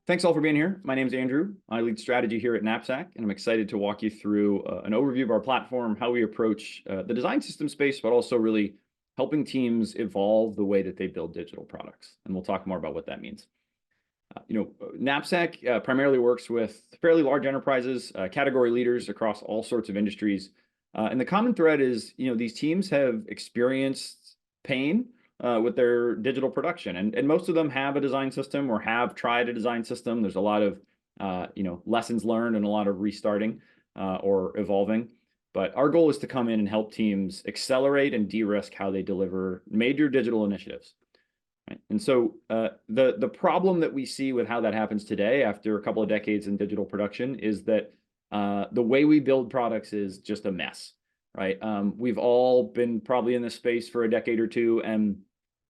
Thanks all for being here. My name is Andrew. I lead strategy here at Knapsack, and I'm excited to walk you through an overview of our platform, how we approach the design system space, but also really helping teams evolve the way that they build digital products. And we'll talk more about what that means. Knapsack primarily works with fairly large enterprises, category leaders across all sorts of industries. And the common thread is, these teams have experienced pain with their digital production. And most of them have a design system or have tried a design system. There's a lot of, lessons learned and a lot of restarting or evolving. But our goal is to come in and help teams accelerate and de-risk how they deliver major digital initiatives. Right? And so the problem that we see with how that happens today, after a couple of decades in digital production, is that the way we build products is just a mess, right? We've all been probably in this space for a decade or two, and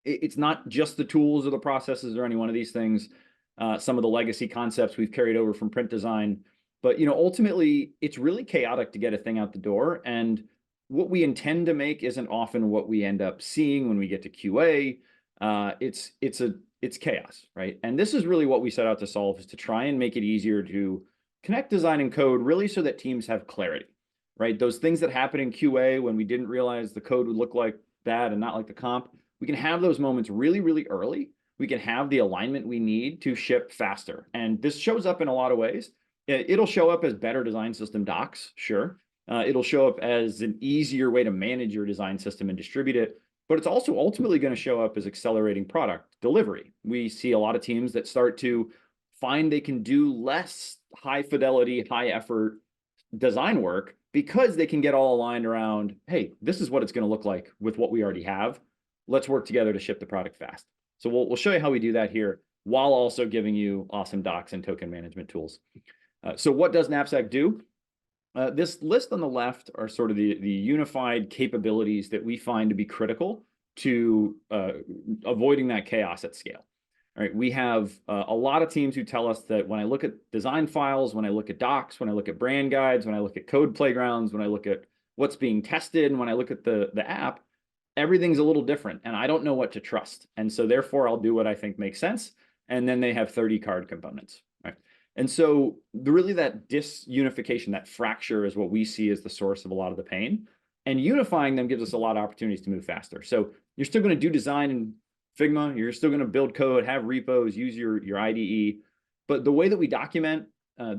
it's not just the tools or the processes or any one of these things. Some of the legacy concepts we've carried over from print design, but ultimately it's really chaotic to get a thing out the door. And what we intend to make isn't often what we end up seeing when we get to QA. It's chaos, right? And this is really what we set out to solve, is to try and make it easier to connect design and code, really so that teams have clarity, right? Those things that happen in QA when we didn't realize the code would look like that and not like the comp, we can have those moments really, really early. We can have the alignment we need to ship faster. And this shows up in a lot of ways. It'll show up as better design system docs, sure. It'll show up as an easier way to manage your design system and distribute it. But it's also ultimately going to show up as accelerating product delivery. We see a lot of teams that start to find they can do less high fidelity, high effort design work because they can get all aligned around, hey, this is what it's going to look like with what we already have. Let's work together to ship the product fast. So we'll show you how we do that here, while also giving you awesome docs and token management tools. So what does Knapsack do? This list on the left are sort of the unified capabilities that we find to be critical to avoiding that chaos at scale. All right, we have a lot of teams who tell us that when I look at design files, when I look at docs, when I look at brand guides, when I look at code playgrounds, when I look at what's being tested, and when I look at the app, everything's a little different, and I don't know what to trust. And so therefore, I'll do what I think makes sense. And then they have 30 card components, right? And so really that disunification, that fracture, is what we see as the source of a lot of the pain. And unifying them gives us a lot of opportunities to move faster. So you're still going to do design in Figma. You're still going to build code, have repos, use your IDE. But the way that we document, our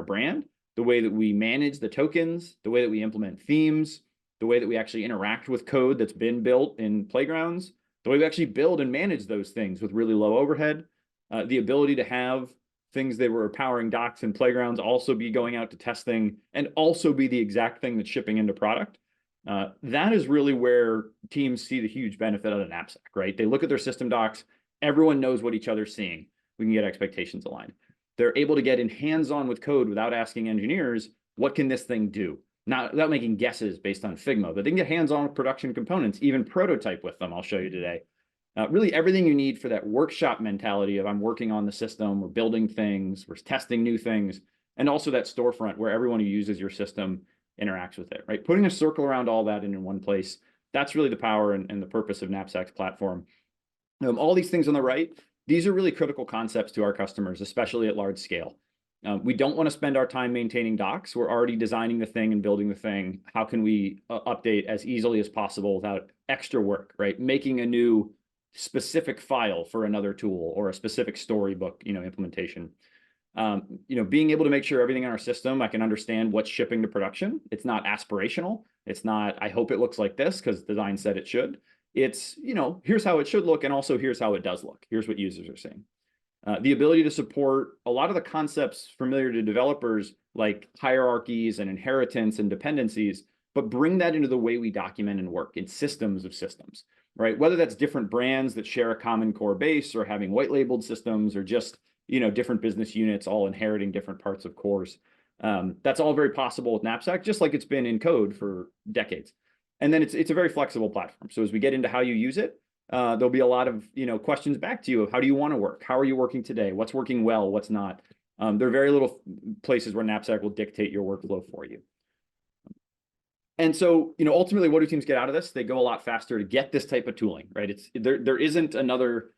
brand, the way that we manage the tokens, the way that we implement themes, the way that we actually interact with code that's been built in playgrounds, the way we actually build and manage those things with really low overhead, the ability to have things that were powering docs and playgrounds also be going out to testing and also be the exact thing that's shipping into product. That is really where teams see the huge benefit of the Knapsack, right? They look at their system docs, everyone knows what each other's seeing. We can get expectations aligned. They're able to get in hands-on with code without asking engineers, what can this thing do? Not without making guesses based on Figma, but they can get hands-on with production components, even prototype with them. I'll show you today. Really everything you need for that workshop mentality of I'm working on the system, we're building things, we're testing new things, and also that storefront where everyone who uses your system interacts with it, right? Putting a circle around all that in one place, that's really the power and the purpose of Knapsack's platform. All these things on the right, these are really critical concepts to our customers, especially at large scale. We don't want to spend our time maintaining docs. We're already designing the thing and building the thing. How can we update as easily as possible without extra work, right? Making a new specific file for another tool or a specific storybook, implementation. Being able to make sure everything in our system, I can understand what's shipping to production. It's not aspirational. It's not, I hope it looks like this because design said it should. It's, here's how it should look, and also here's how it does look. Here's what users are seeing. The ability to support a lot of the concepts familiar to developers, like hierarchies and inheritance and dependencies, but bring that into the way we document and work in systems of systems, right? Whether that's different brands that share a common core base, or having white labeled systems, or just, different business units all inheriting different parts of cores. That's all very possible with Knapsack, just like it's been in code for decades. And then it's a very flexible platform. So as we get into how you use it, there'll be a lot of questions back to you of how do you want to work? How are you working today? What's working well? What's not? There are very little places where Knapsack will dictate your workflow for you. And so, ultimately, what do teams get out of this? They go a lot faster to get this type of tooling, right? There isn't another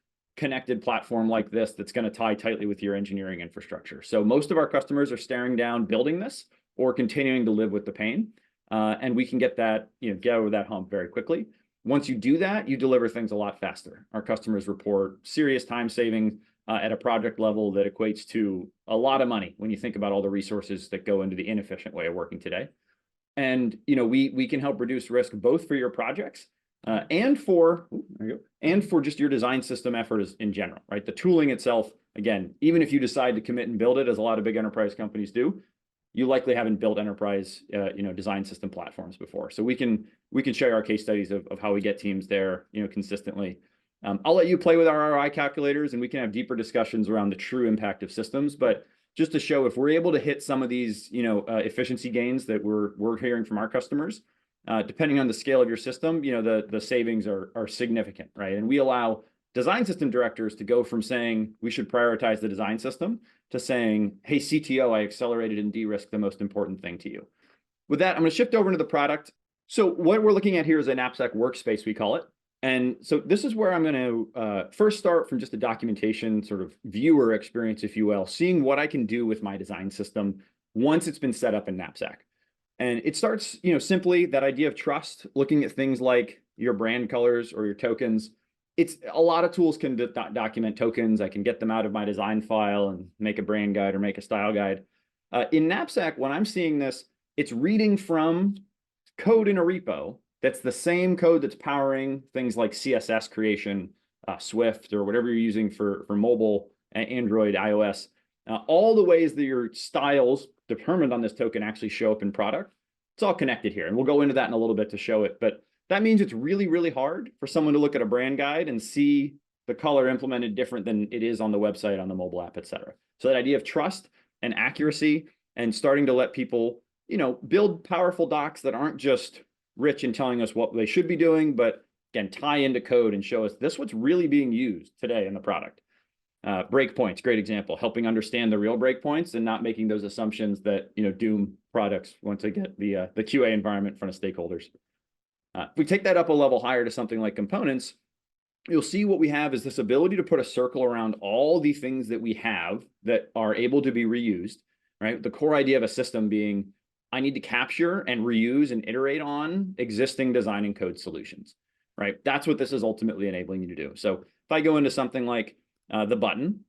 connected platform like this that's going to tie tightly with your engineering infrastructure. So most of our customers are staring down building this or continuing to live with the pain. And we can get that, get over that hump very quickly. Once you do that, you deliver things a lot faster. Our customers report serious time savings at a project level that equates to a lot of money when you think about all the resources that go into the inefficient way of working today. And we can help reduce risk both for your projects and for just your design system effort in general, right? The tooling itself, again, even if you decide to commit and build it, as a lot of big enterprise companies do, you likely haven't built enterprise design system platforms before. So we can share our case studies of how we get teams there consistently. I'll let you play with our ROI calculators, and we can have deeper discussions around the true impact of systems. But just to show, if we're able to hit some of these efficiency gains that we're hearing from our customers, depending on the scale of your system, the savings are significant, right? And we allow design system directors to go from saying we should prioritize the design system to saying, hey, CTO, I accelerated and de-risked the most important thing to you. With that, I'm going to shift over into the product. So what we're looking at here is a Knapsack workspace, we call it. And so this is where I'm going to first start from just a documentation sort of viewer experience, if you will, seeing what I can do with my design system once it's been set up in Knapsack. And it starts, simply that idea of trust, looking at things like your brand colors or your tokens. It's a lot of tools can document tokens. I can get them out of my design file and make a brand guide or make a style guide. In Knapsack, when I'm seeing this, it's reading from code in a repo that's the same code that's powering things like CSS creation, Swift, or whatever you're using for mobile, Android, iOS. All the ways that your styles determined on this token actually show up in product. It's all connected here. And we'll go into that in a little bit to show it. But that means it's really, really hard for someone to look at a brand guide and see the color implemented different than it is on the website, on the mobile app, et cetera. So that idea of trust and accuracy and starting to let people, build powerful docs that aren't just rich in telling us what they should be doing, but again, tie into code and show us this what's really being used today in the product. Breakpoints, great example, helping understand the real breakpoints and not making those assumptions that, doom products once they get the QA environment in front of stakeholders. If we take that up a level higher to something like components, you'll see what we have is this ability to put a circle around all the things that we have that are able to be reused, right? The core idea of a system being, I need to capture and reuse and iterate on existing design and code solutions, right? That's what this is ultimately enabling you to do. So if I go into something like the button,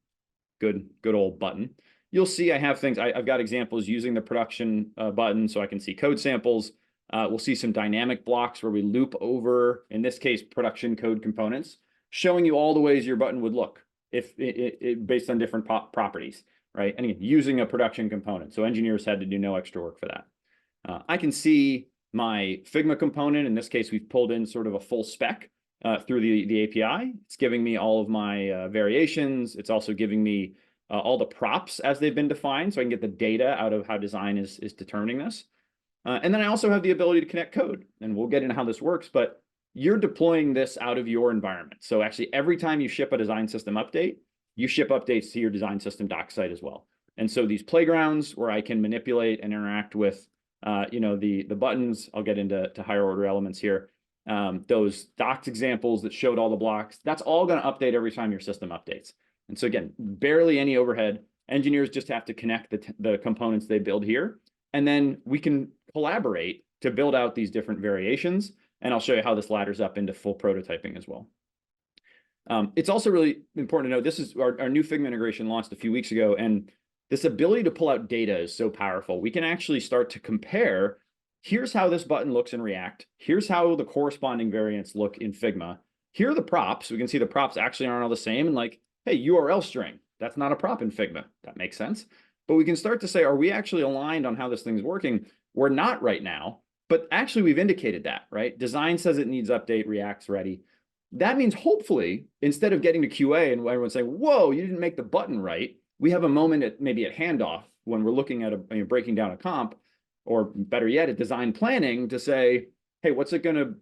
good old button, you'll see I have things, I've got examples using the production button so I can see code samples. We'll see some dynamic blocks where we loop over, in this case, production code components, showing you all the ways your button would look if based on different properties, right? And again, using a production component. So engineers had to do no extra work for that. I can see my Figma component. In this case, we've pulled in sort of a full spec through the API. It's giving me all of my variations. It's also giving me all the props as they've been defined, so I can get the data out of how design is determining this. And then I also have the ability to connect code, and we'll get into how this works, but you're deploying this out of your environment. So actually, every time you ship a design system update, you ship updates to your design system doc site as well. And so these playgrounds where I can manipulate and interact with the buttons, I'll get into higher order elements here. Those docs examples that showed all the blocks, that's all going to update every time your system updates. And so again, barely any overhead. Engineers just have to connect the components they build here, and then we can collaborate to build out these different variations. And I'll show you how this ladders up into full prototyping as well. It's also really important to know, this is our new Figma integration launched a few weeks ago, and this ability to pull out data is so powerful. We can actually start to compare, here's how this button looks in React. Here's how the corresponding variants look in Figma. Here are the props. We can see the props actually aren't all the same. And like, hey, URL string, that's not a prop in Figma. That makes sense. But we can start to say, are we actually aligned on how this thing's working? We're not right now, but actually we've indicated that, right? Design says it needs update, React's ready. That means hopefully, instead of getting to QA and everyone saying, whoa, you didn't make the button right, we have a moment maybe at handoff when we're looking at breaking down a comp, or better yet, at design planning to say, hey, what's it gonna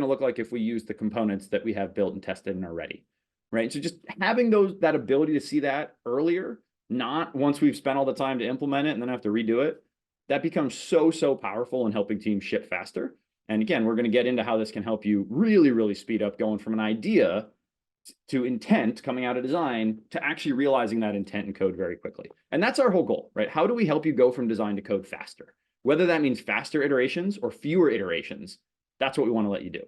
look like if we use the components that we have built and tested and are ready, right? So just having that ability to see that earlier, not once we've spent all the time to implement it and then have to redo it, that becomes so powerful in helping teams ship faster. And again, we're going to get into how this can help you really, really speed up going from an idea to intent coming out of design to actually realizing that intent in code very quickly. And that's our whole goal, right? How do we help you go from design to code faster? Whether that means faster iterations or fewer iterations, that's what we want to let you do.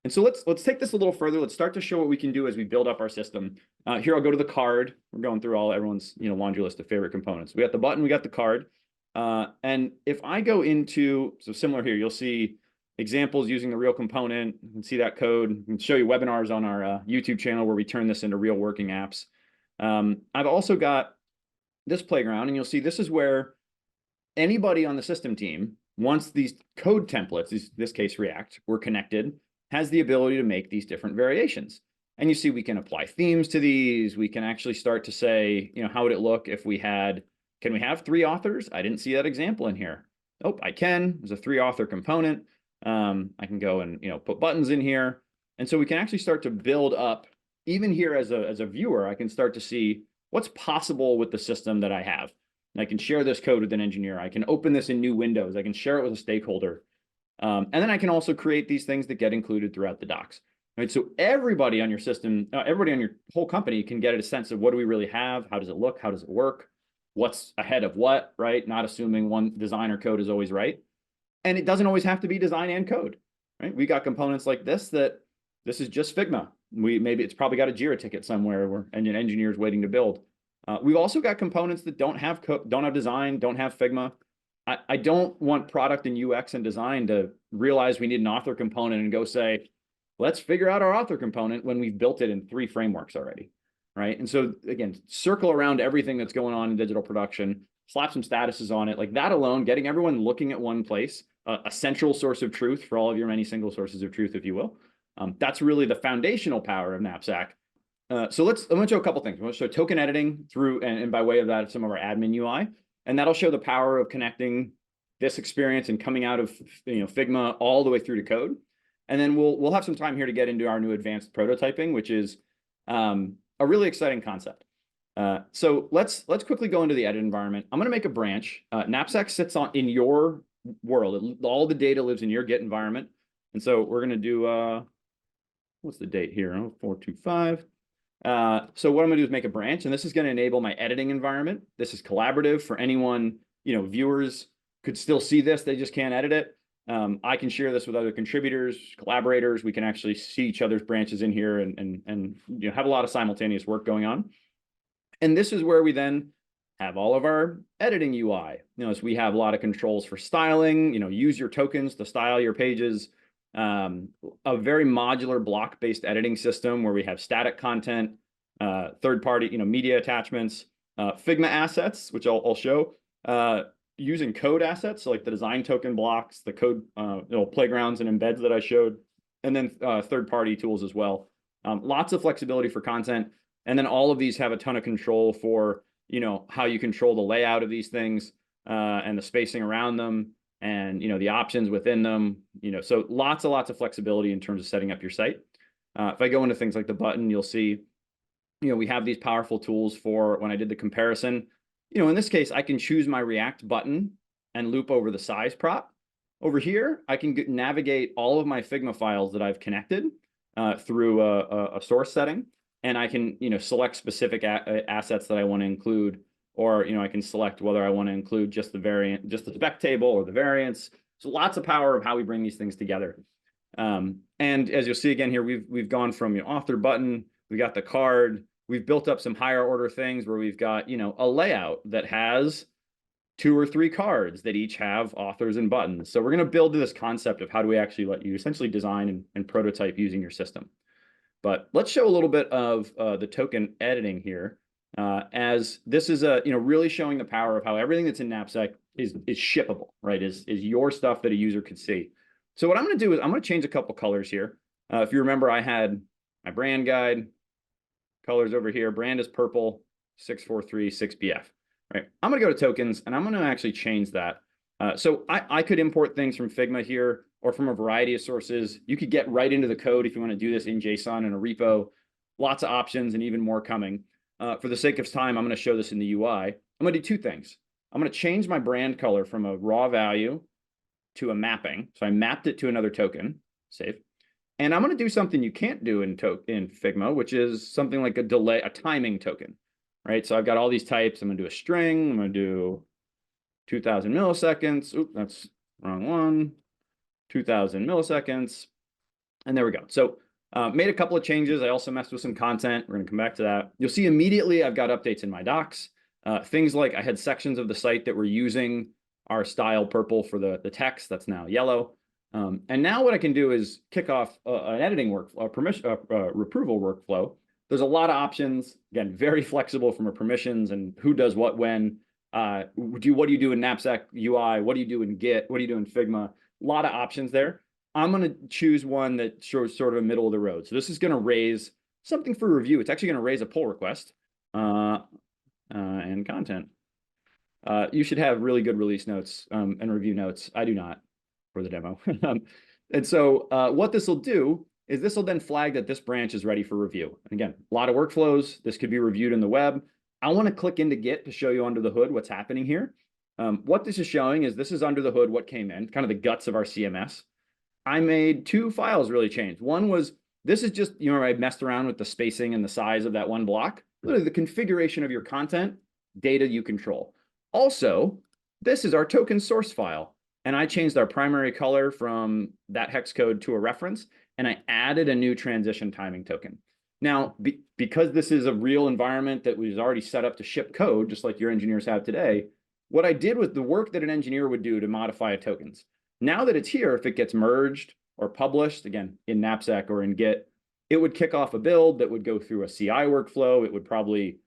And so let's take this a little further. Let's start to show what we can do as we build up our system. Here, I'll go to the card. We're going through everyone's laundry list of favorite components. We got the button, we got the card. And if I go into, so similar here, you'll see examples using the real component. You can see that code. I can show you webinars on our YouTube channel where we turn this into real working apps. I've also got this playground, and you'll see this is where anybody on the system team, once these code templates, in this case React, were connected, has the ability to make these different variations. And you see we can apply themes to these. We can actually start to say, how would it look if we had, can we have 3 authors? I didn't see that example in here. Oh, I can. There's a 3-author component. I can go and put buttons in here. And so we can actually start to build up, even here as a viewer, I can start to see what's possible with the system that I have. And I can share this code with an engineer. I can open this in new windows. I can share it with a stakeholder. And then I can also create these things that get included throughout the docs. Right? So everybody on your system, everybody on your whole company can get a sense of what do we really have? How does it look? How does it work? What's ahead of what, right? Not assuming one design or code is always right. And it doesn't always have to be design and code, right? We got components like this this is just Figma. Maybe it's probably got a Jira ticket somewhere where an engineer is waiting to build. We've also got components that don't have design, don't have Figma. I don't want product and UX and design to realize we need an author component and go say, let's figure out our author component when we've built it in 3 frameworks already, right? And so again, circle around everything that's going on in digital production, slap some statuses on it. Like that alone, getting everyone looking at one place, a central source of truth for all of your many single sources of truth, if you will. That's really the foundational power of Knapsack. So I'm going to show a couple things. I'm going to show token editing through, and by way of that, some of our admin UI. And that'll show the power of connecting this experience and coming out of Figma all the way through to code. And then we'll have some time here to get into our new advanced prototyping, which is a really exciting concept. So let's quickly go into the edit environment. I'm going to make a branch. Knapsack sits in your world. All the data lives in your Git environment. And so we're going to do, what's the date here? 425. So what I'm gonna do is make a branch, and this is gonna enable my editing environment. This is collaborative for anyone, viewers could still see this, they just can't edit it. I can share this with other contributors, collaborators. We can actually see each other's branches in here and have a lot of simultaneous work going on. And this is where we then have all of our editing UI. So we have a lot of controls for styling, use your tokens to style your pages. A very modular block-based editing system where we have static content, third-party, media attachments, Figma assets, which I'll show, using code assets, so like the design token blocks, the code, playgrounds and embeds that I showed, and then third-party tools as well. Lots of flexibility for content, and then all of these have a ton of control for, how you control the layout of these things and the spacing around them. And the options within them, so lots of flexibility in terms of setting up your site. If I go into things like the button, you'll see, we have these powerful tools for when I did the comparison. In this case, I can choose my React button and loop over the size prop. Over here, I can navigate all of my Figma files that I've connected through a source setting, and I can select specific assets that I want to include. Or, I can select whether I want to include just the spec table or the variants. So lots of power of how we bring these things together. And as you'll see again here, we've gone from author button, we got the card, we've built up some higher order things where we've got, a layout that has 2 or 3 cards that each have authors and buttons. So we're going to build this concept of how do we actually let you essentially design and prototype using your system. But let's show a little bit of the token editing here. As this is really showing the power of how everything that's in Knapsack is shippable, right? Is your stuff that a user could see. So what I'm going to do is I'm going to change a couple colors here. If you remember, I had my brand guide colors over here. Brand is purple, 643 6BF. Right. I'm going to go to tokens, and I'm going to actually change that. So I could import things from Figma here or from a variety of sources. You could get right into the code if you want to do this in JSON in a repo. Lots of options and even more coming. For the sake of time, I'm going to show this in the UI. I'm going to do 2 things. I'm going to change my brand color from a raw value to a mapping. So I mapped it to another token. Save. And I'm going to do something you can't do in Figma, which is something like a timing token, right? So I've got all these types. I'm going to do a string. I'm going to do 2000 milliseconds. Oop, that's wrong one. 2000 milliseconds. And there we go. So made a couple of changes. I also messed with some content. We're going to come back to that. You'll see immediately I've got updates in my docs. Things like I had sections of the site that were using our style purple for the text. That's now yellow. And now what I can do is kick off an editing workflow, approval workflow. There's a lot of options. Again, very flexible from a permissions and who does what when. What do you do in Knapsack UI? What do you do in Git? What do you do in Figma? A lot of options there. I'm going to choose one that shows sort of a middle of the road. So this is going to raise something for review. It's actually going to raise a pull request and content. You should have really good release notes and review notes. I do not for the demo. And so what this will do is this will then flag that this branch is ready for review. And again, a lot of workflows. This could be reviewed in the web. I want to click into Git to show you under the hood what's happening here. What this is showing is this is under the hood what came in, kind of the guts of our CMS. I made two files really change. One was, this is just, I messed around with the spacing and the size of that one block. Literally the configuration of your content, data you control. Also, this is our token source file. And I changed our primary color from that hex code to a reference, and I added a new transition timing token. Now, because this is a real environment that was already set up to ship code, just like your engineers have today, what I did was the work that an engineer would do to modify tokens. Now that it's here, if it gets merged or published, again, in Knapsack or in Git, it would kick off a build that would go through a CI workflow. It would probably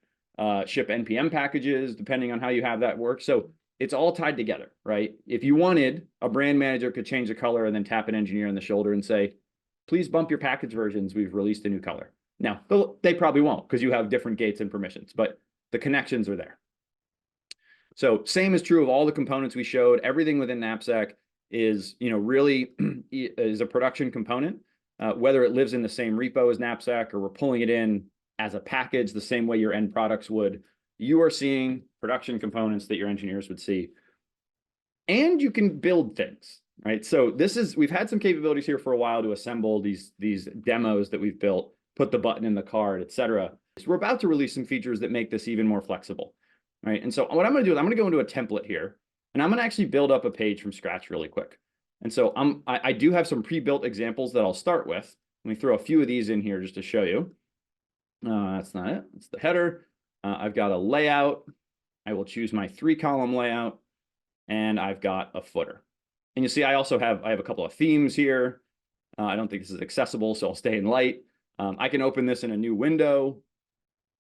ship NPM packages, depending on how you have that work. So it's all tied together, right? If you wanted, a brand manager could change the color and then tap an engineer on the shoulder and say, please bump your package versions. We've released a new color. Now, they probably won't because you have different gates and permissions, but the connections are there. So same is true of all the components we showed. Everything within Knapsack is, really is a production component, whether it lives in the same repo as Knapsack or we're pulling it in as a package the same way your end products would. You are seeing production components that your engineers would see. And you can build things, right? So we've had some capabilities here for a while to assemble these demos that we've built, put the button in the card, et cetera. So we're about to release some features that make this even more flexible, right? And so what I'm going to do is I'm going to go into a template here, and I'm going to actually build up a page from scratch really quick. And so I do have some pre-built examples that I'll start with. Let me throw a few of these in here just to show you. That's not it. It's the header. I've got a layout. I will choose my 3-column layout, and I've got a footer. And you see, I have a couple of themes here. I don't think this is accessible, so I'll stay in light. I can open this in a new window.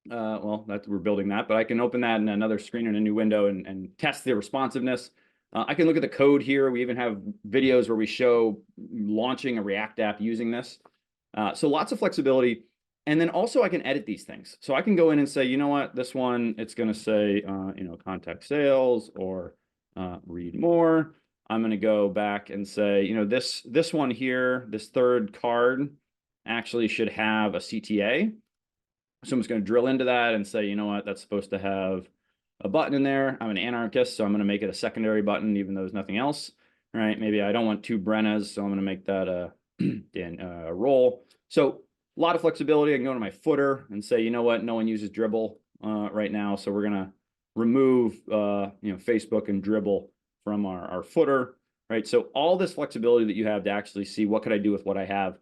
We're building that, but I can open that in another screen in a new window and test the responsiveness. I can look at the code here. We even have videos where we show launching a React app using this. So lots of flexibility. And then also I can edit these things. So I can go in and say, you know what, this one, it's going to say, contact sales or read more. I'm going to go back and say, this one here, this third card actually should have a CTA. So I'm just going to drill into that and say, you know what, that's supposed to have a button in there. I'm an anarchist, so I'm going to make it a secondary button, even though there's nothing else, right? Maybe I don't want 2 Brennas, so I'm going to make that a role. So a lot of flexibility. I can go to my footer and say, you know what, no one uses Dribbble right now, so we're going to remove Facebook and Dribbble from our footer, right? So all this flexibility that you have to actually see what could I do with what I have.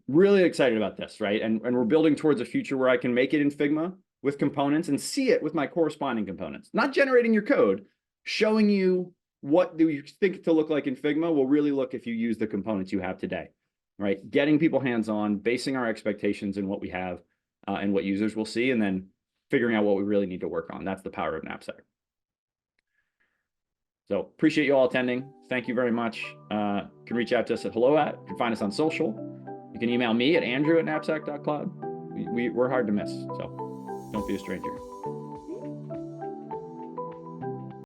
Really excited about this, right? And we're building towards a future where I can make it in Figma with components and see it with my corresponding components. Not generating your code, showing you what do you think to look like in Figma will really look if you use the components you have today, right? Getting people hands-on, basing our expectations in what we have and what users will see, and then figuring out what we really need to work on. That's the power of Knapsack. So appreciate you all attending. Thank you very much. You can reach out to us at hello@. You can find us on social. You can email me at andrew@knapsack.cloud. We're hard to miss, so don't be a stranger.